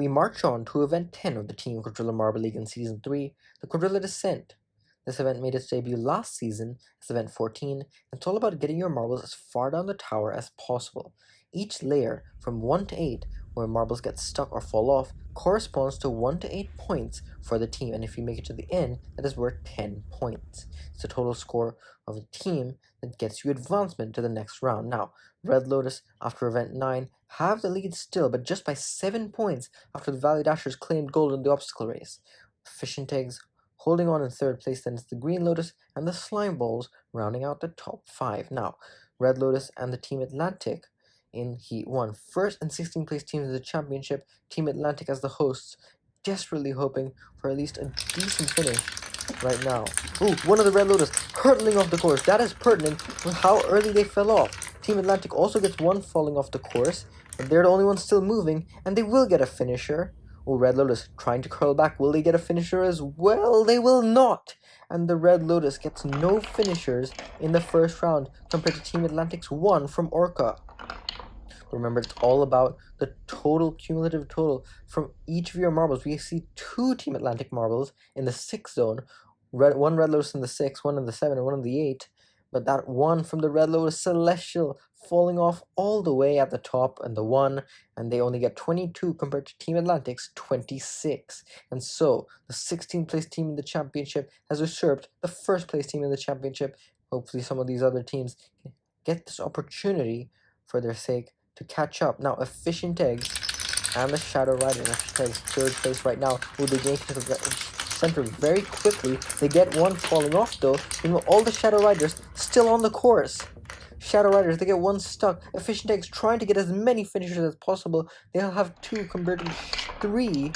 we march on to Event 10 of the Team Quadrilla Marble League in Season 3, the Quadrilla Descent. This event made its debut last season as Event 14, and it's all about getting your marbles as far down the tower as possible. Each layer, from 1 to 8, where marbles get stuck or fall off, corresponds to 1 to 8 points for the team, and if you make it to the end, that is worth 10 points. It's the total score of the team that gets you advancement to the next round. Now, Red Lotus, after Event 9, have the lead still, but just by 7 points after the Valley Dashers claimed gold in the obstacle race. Efficient Eggs holding on in 3rd place, then it's the Green Lotus and the Slime Balls rounding out the top 5. Now, Red Lotus and the Team Atlantic in Heat 1. 1st and 16th place teams in the championship, Team Atlantic as the hosts, desperately hoping for at least a decent finish right now. Ooh, one of the Red Lotus hurtling off the course. That is pertinent with how early they fell off. Team Atlantic also gets one falling off the course, but they're the only ones still moving, and they will get a finisher. Oh, Red Lotus trying to curl back. Will they get a finisher as well? They will not! And the Red Lotus gets no finishers in the 1st round compared to Team Atlantic's 1 from Orca. Remember, it's all about the total, cumulative total from each of your marbles. We see 2 Team Atlantic marbles in the 6th zone. One Red Lotus in the 6, 1 in the 7, and 1 in the 8. But that 1 from the Red Lotus Celestial falling off all the way at the top, and the 1, and they only get 22 compared to Team Atlantic's 26. And so, the 16th place team in the championship has usurped the 1st place team in the championship. Hopefully some of these other teams get this opportunity for their sake to catch up. Now, Efficient Eggs and the Shadow Riders, Efficient Eggs 3rd place right now, will be getting to the center very quickly. They get one falling off though. Meanwhile, all the Shadow Riders still on the course. Shadow Riders, they get one stuck. Efficient Eggs trying to get as many finishers as possible. They'll have 2 compared to 3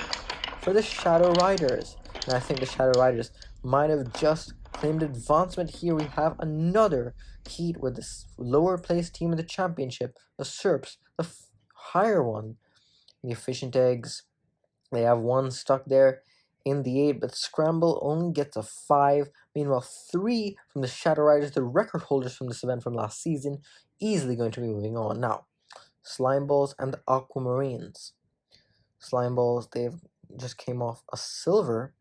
for the Shadow Riders. And I think the Shadow Riders might have just claimed advancement here. We have another heat where the lower place team in the championship usurps the higher one. The Efficient Eggs, they have 1 stuck there in the 8, but Scramble only gets a 5. Meanwhile, 3 from the Shadow Riders, the record holders from this event from last season, easily going to be moving on. Now, Slime Balls and the Aquamarines. Slime Balls, they've just came off a silver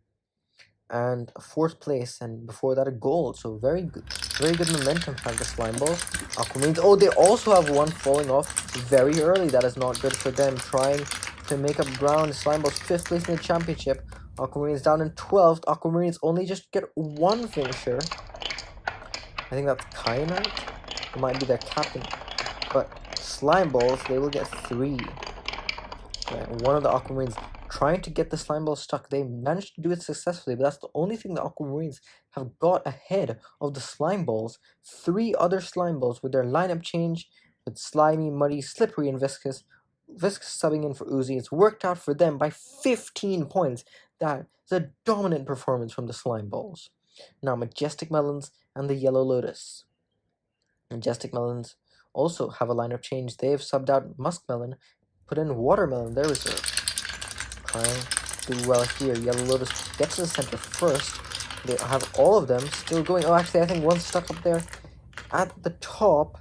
and a 4th place, and before that a gold. So very good momentum have the Slime Balls. Aquamarines, oh, they also have 1 falling off very early. That is not good for them. Trying to make up ground. Slime Balls 5th place in the championship. Aquamarines down in 12th. Aquamarines only just get 1 finisher. I think that's Kyanite. It might be their captain. But Slime Balls, they will get 3. Yeah, one of the Aquamarines trying to get the Slime Balls stuck. They managed to do it successfully, but that's the only thing the Aquamarines have got ahead of the Slime Balls. 3 other Slime Balls with their lineup change with Slimy, Muddy, Slippery, and Viscous. Viscous subbing in for Uzi. It's worked out for them by 15 points. That is a dominant performance from the Slime Balls. Now, Majestic Melons and the Yellow Lotus. Majestic Melons also have a lineup change. They have subbed out Muskmelon, put in Watermelon, their reserve. Trying to do well here. Yellow Lotus gets to the center first. They have all of them still going. Oh, actually, I think 1 stuck up there at the top.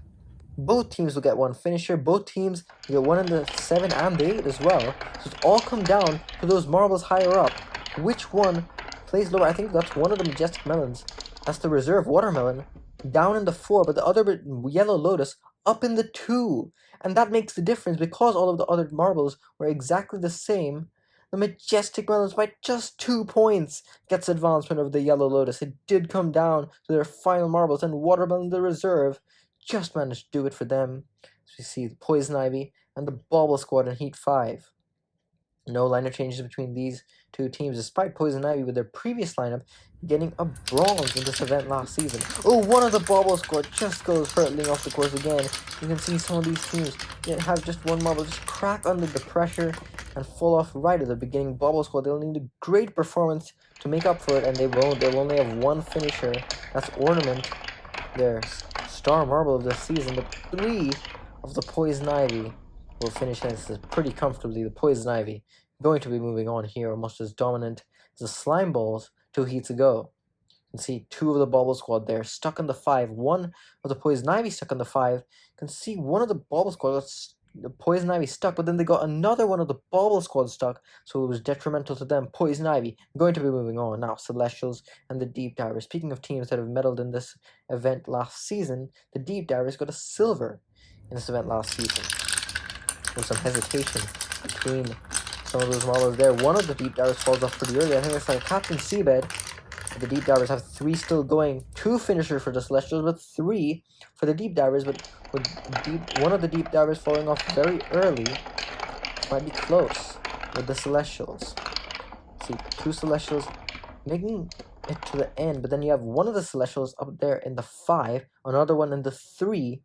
Both teams will get 1 finisher. Both teams will get 1 in the 7 and the 8 as well. So it's all come down to those marbles higher up. Which one plays lower? I think that's one of the Majestic Melons. That's the reserve Watermelon down in the 4, but the other Yellow Lotus up in the 2. And that makes the difference because all of the other marbles were exactly the same. The Majestic Melons by just 2 points gets advancement of the Yellow Lotus. It did come down to their final marbles, and Watermelon, the reserve, just managed to do it for them. As we see the Poison Ivy and the Bauble Squad in Heat 5. No lineup changes between these 2 teams, despite Poison Ivy with their previous lineup getting a bronze in this event last season. Oh, one of the Bauble Squad just goes hurtling off the course again. You can see some of these teams have just 1 marble just crack under the pressure and fall off right at the beginning. Bauble Squad, they'll need a great performance to make up for it, and they won't. They'll only have 1 finisher. That's Ornament, their star marble of the season. But 3 of the Poison Ivy will finish this pretty comfortably. The Poison Ivy going to be moving on here, almost as dominant as the Slime Balls 2 heats ago. You can see 2 of the Bauble Squad there stuck in the 5. 1 of the Poison Ivy stuck in the 5. You can see one of the Bauble Squad the Poison Ivy stuck, but then they got another one of the Bobble Squad stuck, so it was detrimental to them. Poison Ivy going to be moving on now. Celestials and the Deep Divers. Speaking of teams that have medaled in this event last season, the Deep Divers got a silver in this event last season. With some hesitation between some of those marbles there. One of the Deep Divers falls off pretty early. I think it's like Captain Seabed. The Deep Divers have 3 still going. 2 finishers for the Celestials, but 3 for the Deep Divers. But with one of the Deep Divers falling off very early, might be close with the Celestials. See, 2 Celestials making it to the end, but then you have one of the Celestials up there in the 5, another one in the 3.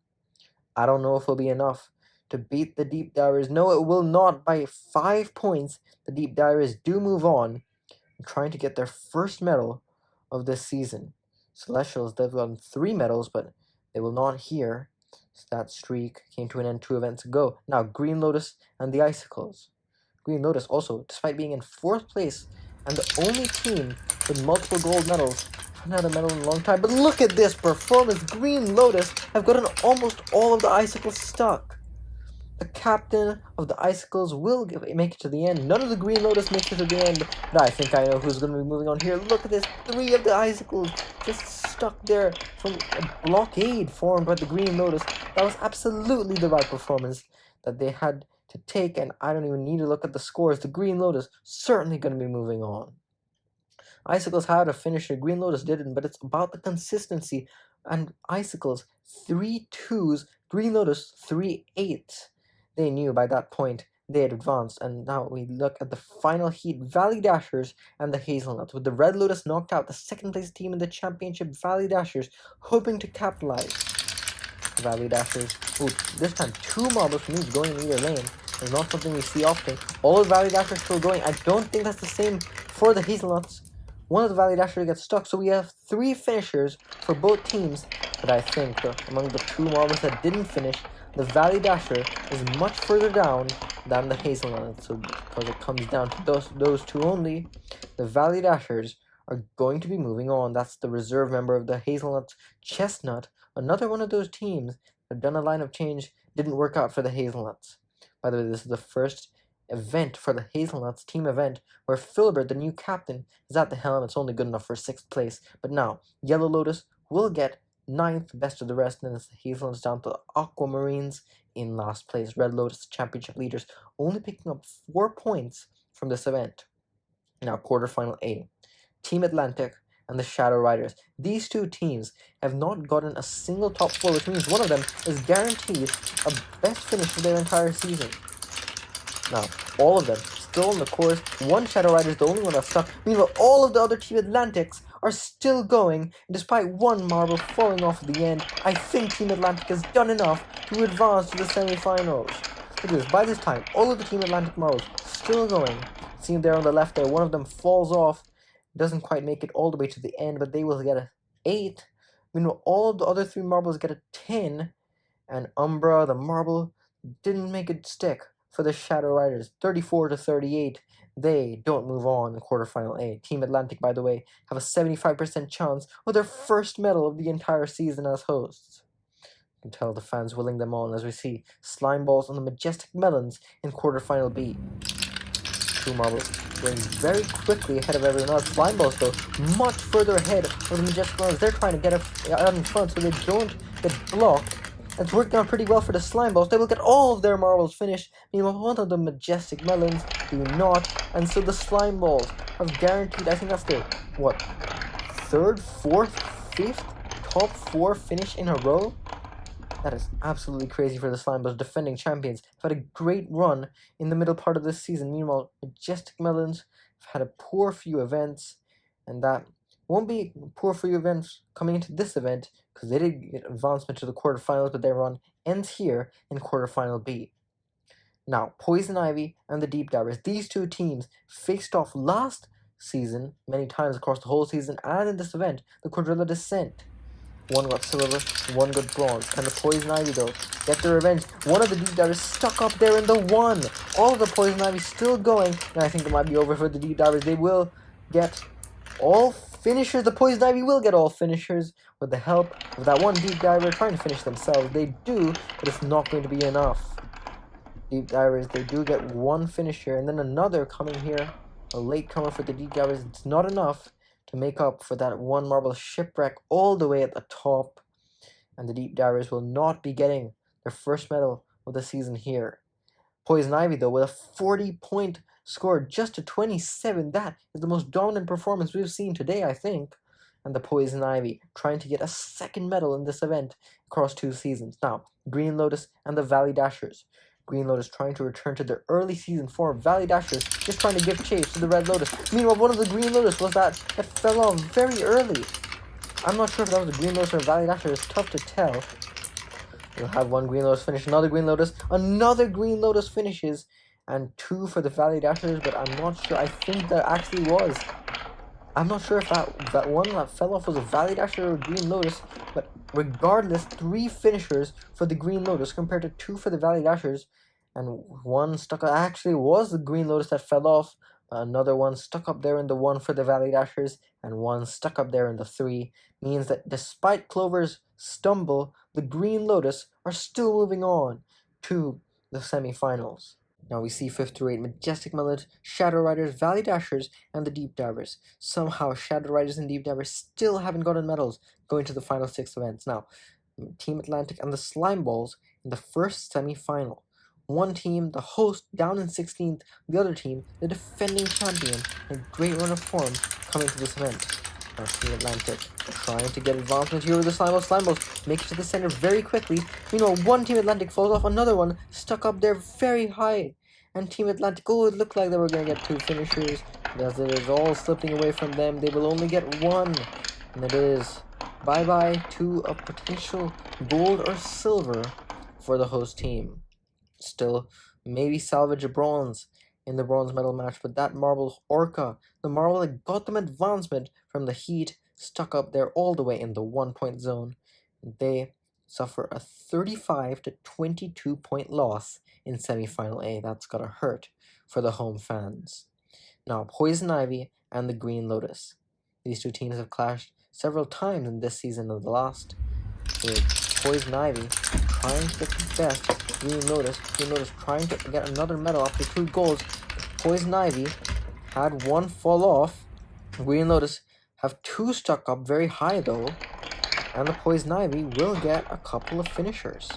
I don't know if it'll be enough to beat the Deep Divers. No, it will not. By 5 points, the Deep Divers do move on, trying to get their first medal of this season. Celestials, they've gotten 3 medals, but they will not here. So that streak came to an end 2 events ago. Now, Green Lotus and the Icicles. Green Lotus also, despite being in 4th place, and the only team with multiple gold medals, haven't had a medal in a long time. But look at this performance. Green Lotus have gotten almost all of the Icicles stuck. The captain of the Icicles will make it to the end. None of the Green Lotus makes it to the end. But I think I know who's going to be moving on here. Look at this. 3 of the Icicles just stuck there from a blockade formed by the Green Lotus. That was absolutely the right performance that they had to take. And I don't even need to look at the scores. The Green Lotus certainly going to be moving on. Icicles had a finisher. Green Lotus didn't. But it's about the consistency. And Icicles, 3 2s. Green Lotus, 3 8s. They knew by that point they had advanced, and now we look at the final heat, Valley Dashers and the Hazelnuts. With the Red Lotus knocked out, the 2nd place team in the championship, Valley Dashers, hoping to capitalize. Valley Dashers, ooh, this time 2 marbles from each going in either lane. It's not something we see often. All the Valley Dashers still going. I don't think that's the same for the Hazelnuts. One of the Valley Dashers gets stuck, so we have 3 finishers for both teams. But I think among the 2 marbles that didn't finish, the Valley Dasher is much further down than the Hazelnut. So because it comes down to those 2 only, the Valley Dashers are going to be moving on. That's the reserve member of the Hazelnuts. Chestnut, another one of those teams that have done a lineup change, didn't work out for the Hazelnuts. By the way, this is the first event for the Hazelnuts team event where Filbert, the new captain, is at the helm. It's only good enough for 6th place. But now, Yellow Lotus will get 9th, best of the rest, and then it's the Hazelnuts down to the Aquamarines in last place. Red Lotus, championship leaders, only picking up 4 points from this event. Now, quarterfinal A. Team Atlantic and the Shadow Riders. These 2 teams have not gotten a single top 4, which means one of them is guaranteed a best finish for their entire season. Now, all of them still on the course. One Shadow Rider is the only one that's stuck. Meanwhile, all of the other Team Atlantics are still going, and despite 1 marble falling off at the end, I think Team Atlantic has done enough to advance to the semi-finals. Look at this. By this time, all of the Team Atlantic marbles still going. See there on the left there, one of them falls off. Doesn't quite make it all the way to the end, but they will get a 8. Meanwhile, all of the other 3 marbles get a 10. And Umbra, the marble, didn't make it stick for the Shadow Riders. 34 to 38. They don't move on in quarterfinal A. Team Atlantic, by the way, have a 75% chance of their first medal of the entire season as hosts. You can tell the fans willing them on as we see Slime Balls on the Majestic Melons in quarterfinal B. 2 marbles going very quickly ahead of everyone else. Slime Balls, though, much further ahead of the Majestic Melons. They're trying to get out in front so they don't get blocked. It's working out pretty well for the Slime Balls. They will get all of their marbles finished. Meanwhile, one of the Majestic Melons do not. And so the Slime Balls have guaranteed, I think that's their, 3rd, 4th, 5th top 4 finish in a row? That is absolutely crazy for the Slime Balls, defending champions. Have had a great run in the middle part of this season. Meanwhile, Majestic Melons have had a poor few events, and that won't be poor few events coming into this event, because they did get advancement to the quarterfinals, but their run ends here in quarterfinal B. Now, Poison Ivy and the Deep Divers, these 2 teams faced off last season many times across the whole season, and in this event, the Quadrilla Descent. One got silver, one got bronze. Can the Poison Ivy, though, get their revenge? One of the Deep Divers stuck up there in the 1. All of the Poison Ivy still going, and I think it might be over for the Deep Divers. They will get all finishers. The Poison Ivy will get all finishers with the help of that one Deep Diver trying to finish themselves. They do, but it's not going to be enough. Deep Divers, they do get one finish here, and then another coming here. A late comer for the Deep Divers. It's not enough to make up for that one marble shipwreck all the way at the top. And the Deep Divers will not be getting their first medal of the season here. Poison Ivy, though, with a 40-point score just to 27. That is the most dominant performance we've seen today, I think. And the Poison Ivy trying to get a second medal in this event across 2 seasons. Now, Green Lotus and the Valley Dashers. Green Lotus trying to return to their early season form. Valley Dashers just trying to give chase to the Red Lotus. Meanwhile, one of the Green Lotus was that fell off very early. I'm not sure if that was a Green Lotus or a Valley Dasher. It's tough to tell. We'll have one Green Lotus finish, another Green Lotus finishes, and 2 for the Valley Dashers, but I'm not sure. I think there actually was. I'm not sure if that one that fell off was a Valley Dasher or a Green Lotus, but regardless, 3 finishers for the Green Lotus compared to 2 for the Valley Dashers, and one stuck up. Actually, was the Green Lotus that fell off. Another one stuck up there in the 1 for the Valley Dashers, and one stuck up there in the 3. Means that despite Clover's stumble, the Green Lotus are still moving on to the semifinals. Now we see 5th through 8, Majestic Mullet, Shadow Riders, Valley Dashers, and the Deep Divers. Somehow, Shadow Riders and Deep Divers still haven't gotten medals going to the final 6 events. Now, Team Atlantic and the Slime Balls in the first semi-final. One team, the host, down in 16th. The other team, the defending champion, a great run of form coming to this event. Now, Team Atlantic trying to get advancement here with the Slime Balls. Slime Balls make it to the center very quickly. Meanwhile, one Team Atlantic falls off, another one stuck up there very high. And Team Atlantic, oh, it looked like they were going to get 2 finishers. But as it is all slipping away from them, they will only get 1. And it is bye-bye to a potential gold or silver for the host team. Still, maybe salvage a bronze in the bronze medal match, but that marble Orca, the marble that got them advancement from the heat, stuck up there all the way in the 1-point zone. They suffer a 35 to 22 point loss in semifinal A. That's gotta hurt for the home fans. Now, Poison Ivy and the Green Lotus. These 2 teams have clashed several times in this season of the last, with Poison Ivy trying to get the best. Green Lotus trying to get another medal after 2 golds. Poison Ivy had 1 fall off. Green Lotus have 2 stuck up very high though, and the Poison Ivy will get a couple of finishers.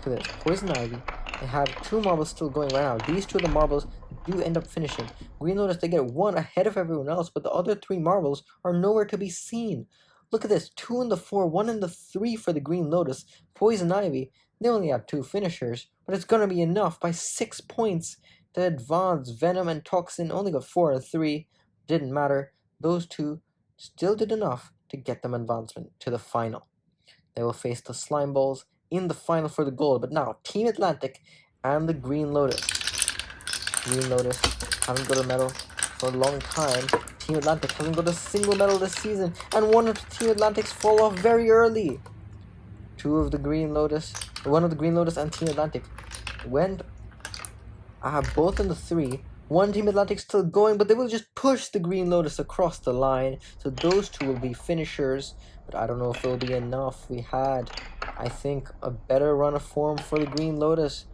Look at this, Poison Ivy, they have 2 marbles still going right now. These 2 of the marbles do end up finishing. Green Lotus, they get 1 ahead of everyone else, but the other 3 marbles are nowhere to be seen. Look at this, 2 in the 4, 1 in the 3 for the Green Lotus. Poison Ivy, they only have 2 finishers, but it's gonna be enough by 6 points to advance. Venom and Toxin only got 4 and 3. Didn't matter. Those 2 still did enough to get them advancement to the final. They will face the Slime Balls in the final for the gold. But now, Team Atlantic and the Green Lotus. Green Lotus haven't got a medal for a long time. Team Atlantic hasn't got a single medal this season, and one of Team Atlantic's fall off very early. One of the Green Lotus and Team Atlantic went both in the 3. One Team Atlantic still going, but they will just push the Green Lotus across the line. So those 2 will be finishers, but I don't know if it will be enough. We had, I think, a better run of form for the Green Lotus.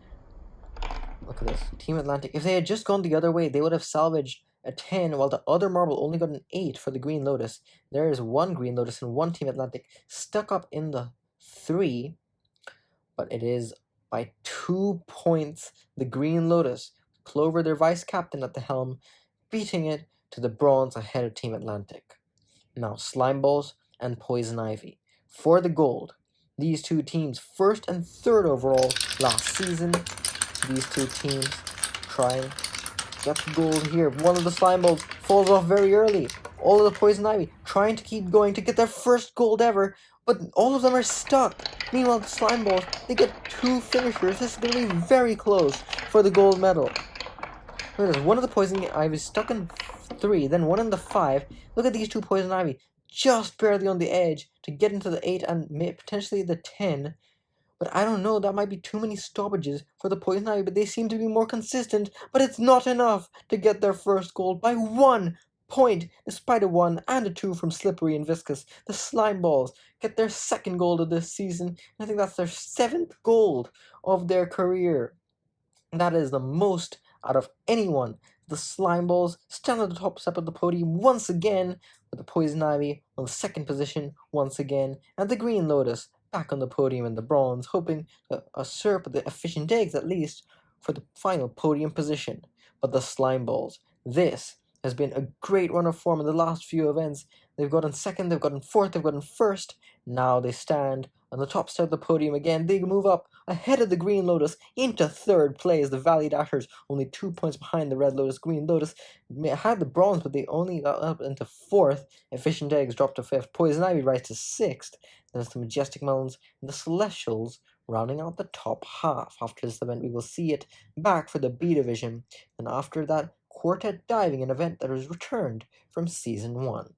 Look at this. Team Atlantic, if they had just gone the other way, they would have salvaged a 10, while the other marble only got an 8 for the Green Lotus. There is 1 Green Lotus and 1 Team Atlantic stuck up in the 3, but it is by 2 points the Green Lotus, Clover, their vice captain at the helm, beating it to the bronze ahead of Team Atlantic. Now, Slime Balls and Poison Ivy for the gold. These 2 teams, 1st and 3rd overall last season. These 2 teams trying to get the gold here. One of the Slime Balls falls off very early. All of the Poison Ivy trying to keep going to get their first gold ever, but all of them are stuck. Meanwhile, the Slime Balls, they get 2 finishers. This is going to be very close for the gold medal. Look at this. One of the Poison Ivy stuck in 3, then 1 in the 5. Look at these 2 Poison Ivy, just barely on the edge to get into the 8 and potentially the 10. But I don't know, that might be too many stoppages for the Poison Ivy, but they seem to be more consistent. But it's not enough to get their first gold by 1 point, despite a 1 and a 2 from Slippery and Viscous. The Slime Balls get their 2nd gold of this season. I think that's their 7th gold of their career. That is the most out of anyone. The Slime Balls stand at the top step of the podium once again, with the Poison Ivy on the second position once again, and the Green Lotus back on the podium in the bronze, hoping to usurp the Efficient Eggs at least for the final podium position. But the Slime Balls, this has been a great run of form in the last few events. They've gotten second, they've gotten fourth, they've gotten first. Now they stand on the top step of the podium again. They move up ahead of the Green Lotus into third place. The Valley Dashers only 2 points behind the Red Lotus. Green Lotus had the bronze, but they only got up into fourth. Efficient Eggs dropped to fifth. Poison Ivy rises to sixth. Then it's the Majestic Melons and the Celestials rounding out the top half. After this event, we will see it back for the B division. And after that, Quartet Diving, an event that was returned from Season 1.